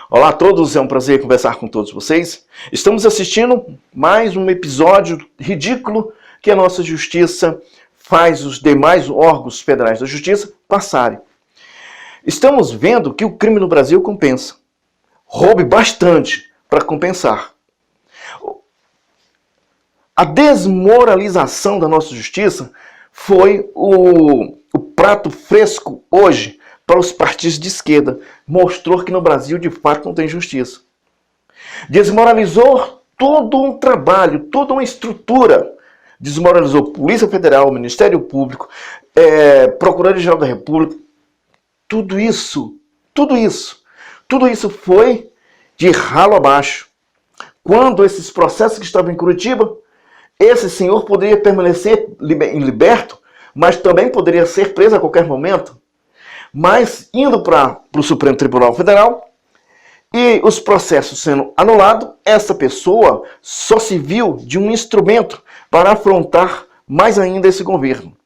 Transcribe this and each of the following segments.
Olá a todos, é um prazer conversar com todos vocês. Estamos assistindo mais um episódio ridículo que a nossa justiça faz os demais órgãos federais da justiça passarem. Estamos vendo que o crime no Brasil compensa. Roube bastante para compensar. A desmoralização da nossa justiça foi o prato fresco hoje para os partidos de esquerda. Mostrou que no Brasil de fato não tem justiça. Desmoralizou todo um trabalho, toda uma estrutura. Desmoralizou Polícia Federal, Ministério Público, Procuradoria-Geral da República. Tudo isso foi de ralo abaixo. Quando esses processos que estavam em Curitiba, esse senhor poderia permanecer liberto, mas também poderia ser preso a qualquer momento. Mas indo para o Supremo Tribunal Federal e os processos sendo anulados, essa pessoa só se viu de um instrumento para afrontar mais ainda esse governo.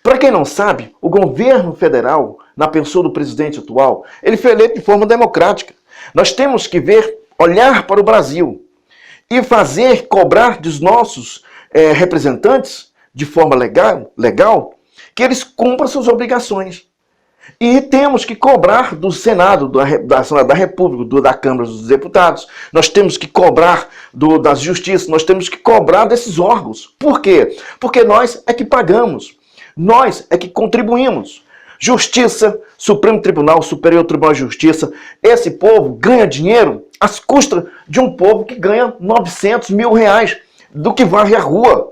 Para quem não sabe, o governo federal, na pessoa do presidente atual, ele foi eleito de forma democrática. Nós temos que olhar para o Brasil e cobrar dos nossos representantes, de forma legal, que eles cumpram suas obrigações. E temos que cobrar do Senado, da República, da Câmara dos Deputados, nós temos que cobrar das justiças, nós temos que cobrar desses órgãos. Por quê? Porque nós é que pagamos, nós é que contribuímos. Justiça, Supremo Tribunal, Superior Tribunal de Justiça, esse povo ganha dinheiro às custas de um povo que ganha 900 mil reais do que varre a rua.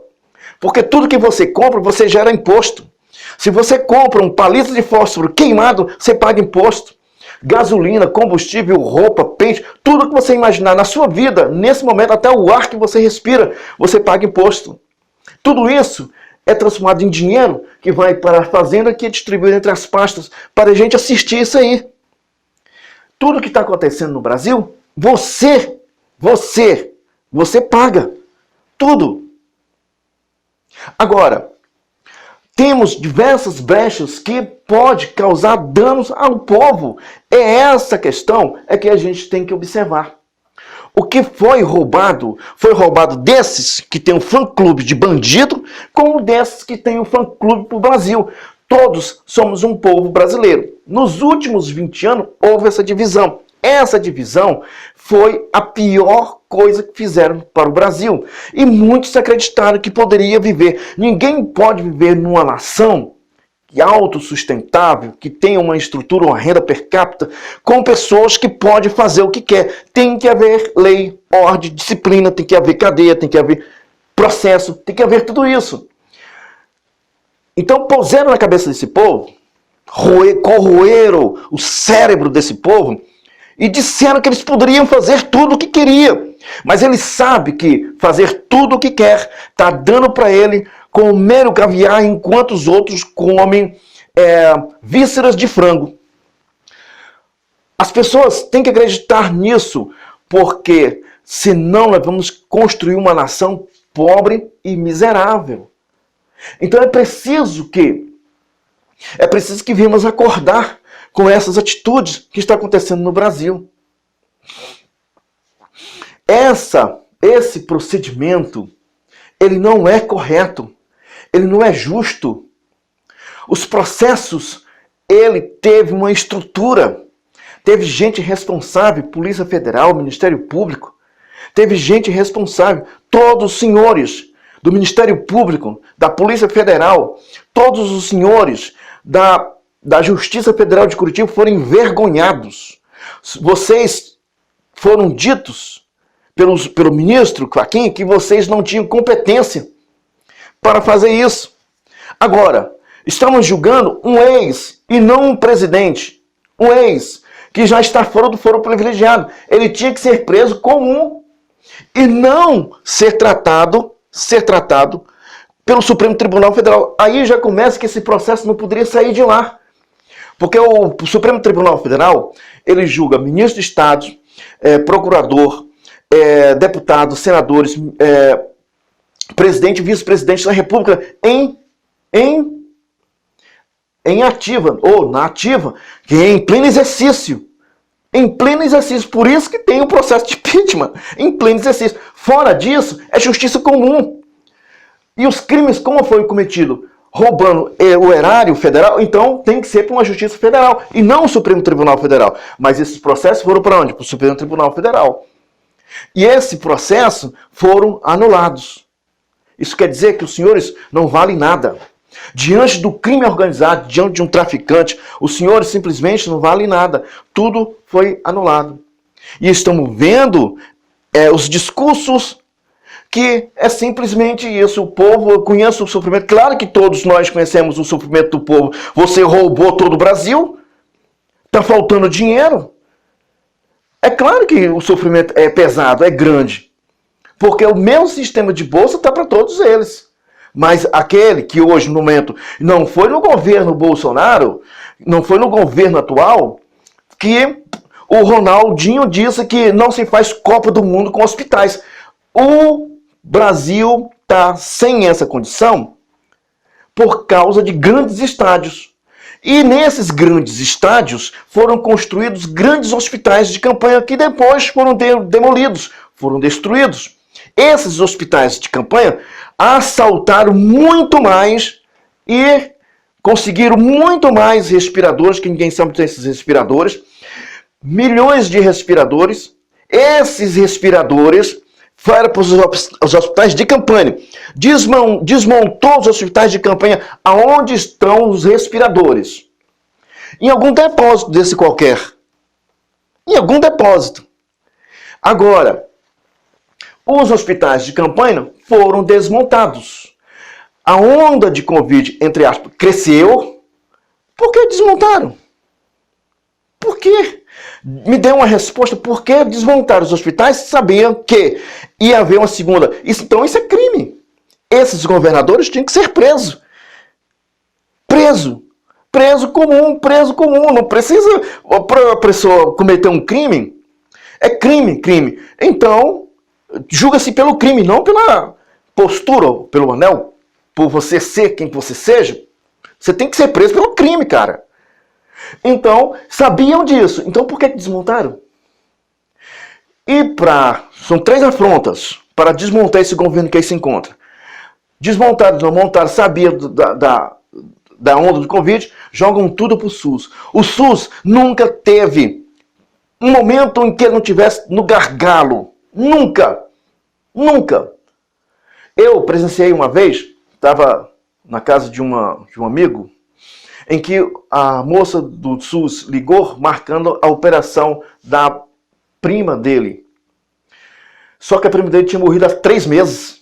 Porque tudo que você compra, você gera imposto. Se você compra um palito de fósforo queimado, você paga imposto. Gasolina, combustível, roupa, peixe, tudo que você imaginar na sua vida, nesse momento, até o ar que você respira, você paga imposto. Tudo isso é transformado em dinheiro que vai para a fazenda, que é distribuído entre as pastas para a gente assistir isso aí. Tudo que está acontecendo no Brasil, você paga. Tudo. Agora, temos diversas brechas que pode causar danos ao povo. É essa questão que a gente tem que observar. O que foi roubado desses que tem um fã-clube de bandido, como desses que tem um fã-clube para o Brasil. Todos somos um povo brasileiro. Nos últimos 20 anos houve essa divisão. Essa divisão foi a pior coisa que fizeram para o Brasil. E muitos acreditaram que poderia viver. Ninguém pode viver numa nação autossustentável, que tenha uma estrutura, uma renda per capita, com pessoas que podem fazer o que quer. Tem que haver lei, ordem, disciplina, tem que haver cadeia, tem que haver processo, tem que haver tudo isso. Então, puseram na cabeça desse povo, corroeram o cérebro desse povo, e disseram que eles poderiam fazer tudo o que queriam. Mas ele sabe que fazer tudo o que quer está dando para ele com mero caviar, enquanto os outros comem vísceras de frango. As pessoas têm que acreditar nisso, porque senão nós vamos construir uma nação pobre e miserável. Então é preciso que venhamos acordar com essas atitudes que estão acontecendo no Brasil. Esse procedimento, ele não é correto, ele não é justo. Os processos, ele teve uma estrutura, teve gente responsável, Polícia Federal, Ministério Público, teve gente responsável, todos os senhores do Ministério Público, da Polícia Federal, todos os senhores da Justiça Federal de Curitiba foram envergonhados. Vocês foram ditos pelo ministro Fachin que vocês não tinham competência para fazer isso. Agora, estamos julgando um ex e não um presidente. Um ex que já está fora do foro privilegiado. Ele tinha que ser preso comum e não ser tratado pelo Supremo Tribunal Federal. Aí já começa que esse processo não poderia sair de lá. Porque o Supremo Tribunal Federal, ele julga ministro de Estado, procurador, deputados, senadores, presidente e vice-presidente da República em ativa, ou na ativa, que é em pleno exercício. Em pleno exercício. Por isso que tem o processo de impeachment. Em pleno exercício. Fora disso, é justiça comum. E os crimes, como foi cometido? Roubando o erário federal, então tem que ser para uma justiça federal. E não o Supremo Tribunal Federal. Mas esses processos foram para onde? Para o Supremo Tribunal Federal. E esse processo foram anulados. Isso quer dizer que os senhores não valem nada. Diante do crime organizado, diante de um traficante, os senhores simplesmente não valem nada. Tudo foi anulado. E estamos vendo os discursos que é simplesmente isso. O povo conhece o sofrimento. Claro que todos nós conhecemos o sofrimento do povo. Você roubou todo o Brasil? Está faltando dinheiro? É claro que o sofrimento é pesado, é grande. Porque o mesmo sistema de bolsa está para todos eles. Mas aquele que hoje, no momento, não foi no governo Bolsonaro, não foi no governo atual, que o Ronaldinho disse que não se faz Copa do Mundo com hospitais. O Brasil está sem essa condição por causa de grandes estádios. E nesses grandes estádios foram construídos grandes hospitais de campanha que depois foram demolidos, foram destruídos. Esses hospitais de campanha assaltaram muito mais e conseguiram muito mais respiradores, que ninguém sabe desses respiradores, milhões de respiradores. Esses respiradores foram para os hospitais de campanha. Desmontou os hospitais de campanha. Aonde estão os respiradores? Em algum depósito desse qualquer. Em algum depósito. Agora, os hospitais de campanha foram desmontados. A onda de Covid, entre aspas, cresceu. Por que desmontaram? Por quê? Me dê uma resposta. Por que desmontaram os hospitais se sabiam que ia haver uma segunda? Então isso é crime. Esses governadores tinham que ser presos. Preso comum. Não precisa para a pessoa cometer um crime. É crime. Então, julga-se pelo crime, não pela postura, pelo anel, por você ser quem você seja. Você tem que ser preso pelo crime, cara. Então, sabiam disso. Então, por que desmontaram? São 3 afrontas para desmontar esse governo que aí se encontra. Desmontaram, não montaram, sabia da onda do Covid, jogam tudo pro SUS. O SUS nunca teve um momento em que ele não tivesse no gargalo. Nunca. Eu presenciei uma vez, estava na casa de um amigo, em que a moça do SUS ligou marcando a operação da prima dele. Só que a prima dele tinha morrido há 3 meses.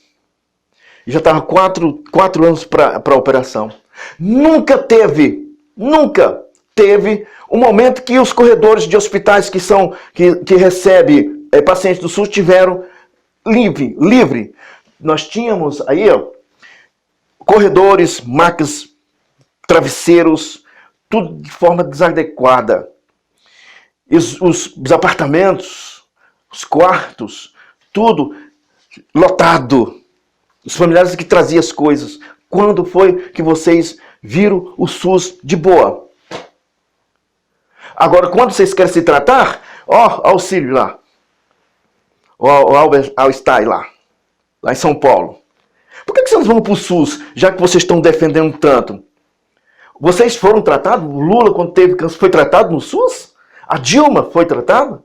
E já estava 4 anos para a operação. Nunca teve um momento que os corredores de hospitais que recebem pacientes do SUS tiveram livre. Nós tínhamos aí corredores, macas, travesseiros, tudo de forma desadequada. Os apartamentos, os quartos, tudo lotado. Os familiares que traziam as coisas. Quando foi que vocês viram o SUS de boa? Agora, quando vocês querem se tratar, auxílio lá. O Albert Einstein lá em São Paulo. Por que vocês vão para o SUS, já que vocês estão defendendo tanto? Vocês foram tratados? O Lula, quando teve câncer, foi tratado no SUS? A Dilma foi tratada?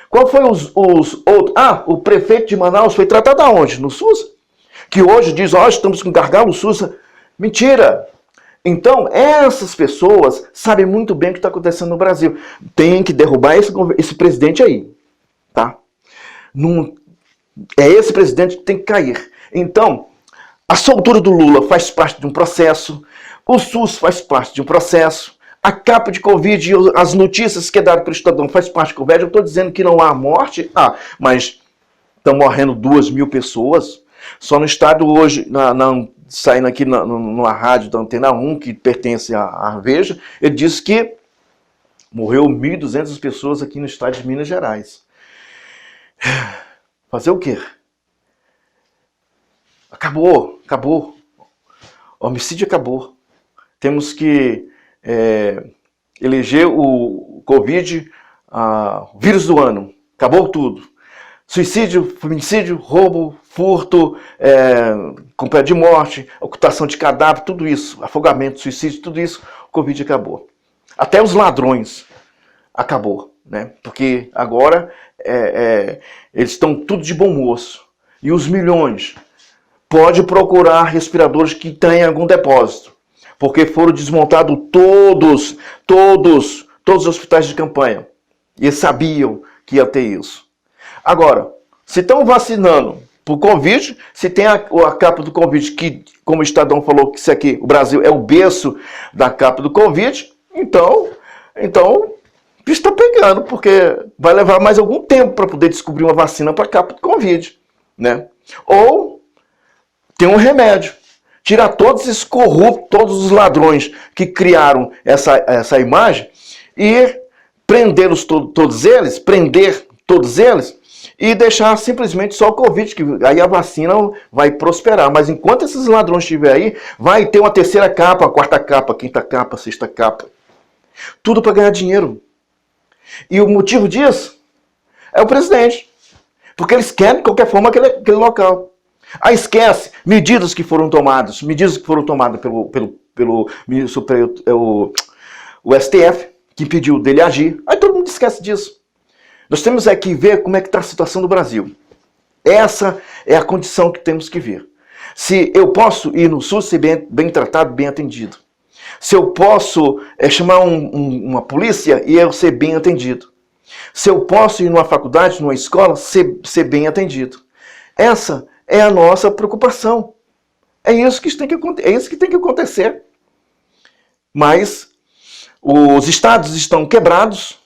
Qual foi os outros? O prefeito de Manaus foi tratado aonde? No SUS? Que hoje diz, estamos com gargalo no SUS. Mentira! Então, essas pessoas sabem muito bem o que está acontecendo no Brasil. Tem que derrubar esse presidente aí. Tá? É esse presidente que tem que cair. Então, a soltura do Lula faz parte de um processo. O SUS faz parte de um processo. A capa de Covid e as notícias que é dado pelo Estadão faz parte de Covid. Eu estou dizendo que não há morte. Mas estão morrendo 2.000 pessoas. Só no estado hoje, saindo aqui numa rádio da Antena 1, que pertence à Veja, ele disse que morreu 1.200 pessoas aqui no estado de Minas Gerais. Fazer o quê? Acabou. O homicídio acabou. Temos que eleger o Covid vírus do ano, acabou tudo. Suicídio, feminicídio, roubo, furto, com pena de morte, ocultação de cadáver, tudo isso, afogamento, suicídio, tudo isso, o Covid acabou. Até os ladrões acabou, né? Porque agora eles estão tudo de bom moço. E os milhões pode procurar respiradores que têm algum depósito, porque foram desmontados todos os hospitais de campanha. E eles sabiam que ia ter isso. Agora, se estão vacinando por Covid, se tem a capa do Covid, que, como o Estadão falou, que isso aqui, o Brasil é o berço da capa do Covid, então o bicho está pegando, porque vai levar mais algum tempo para poder descobrir uma vacina para a capa do Covid, né? Ou tem um remédio. Tirar todos esses corruptos, todos os ladrões que criaram essa imagem e prender todos eles e deixar simplesmente só o Covid, que aí a vacina vai prosperar. Mas enquanto esses ladrões estiverem aí, vai ter uma terceira capa, quarta capa, quinta capa, sexta capa. Tudo para ganhar dinheiro. E o motivo disso é o presidente. Porque eles querem, de qualquer forma, aquele local. Aí esquece medidas que foram tomadas pelo ministro superior, o STF, que impediu dele agir. Aí todo mundo esquece disso. Nós temos que ver como é que está a situação do Brasil. Essa é a condição que temos que ver. Se eu posso ir no SUS ser bem tratado, bem atendido. Se eu posso chamar uma polícia e eu ser bem atendido. Se eu posso ir numa faculdade, numa escola, ser bem atendido. Essa é a nossa preocupação. É isso que tem que acontecer. Mas os estados estão quebrados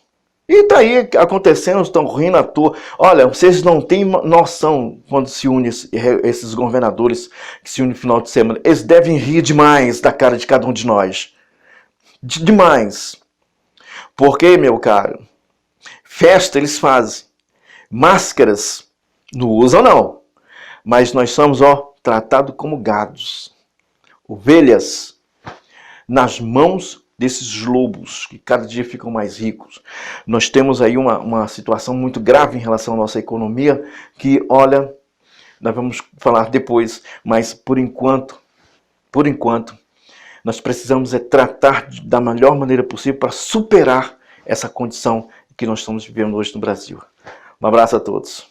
e está aí acontecendo, estão rindo à toa. Olha, vocês não têm noção quando se unem esses governadores que se unem no final de semana. Eles devem rir demais da cara de cada um de nós. Demais. Porque, meu caro, festa eles fazem. Máscaras não usam, não. Mas nós somos, tratados como gados. Ovelhas nas mãos desses lobos, que cada dia ficam mais ricos. Nós temos aí uma situação muito grave em relação à nossa economia, que, olha, nós vamos falar depois, mas por enquanto, nós precisamos tratar da melhor maneira possível para superar essa condição que nós estamos vivendo hoje no Brasil. Um abraço a todos.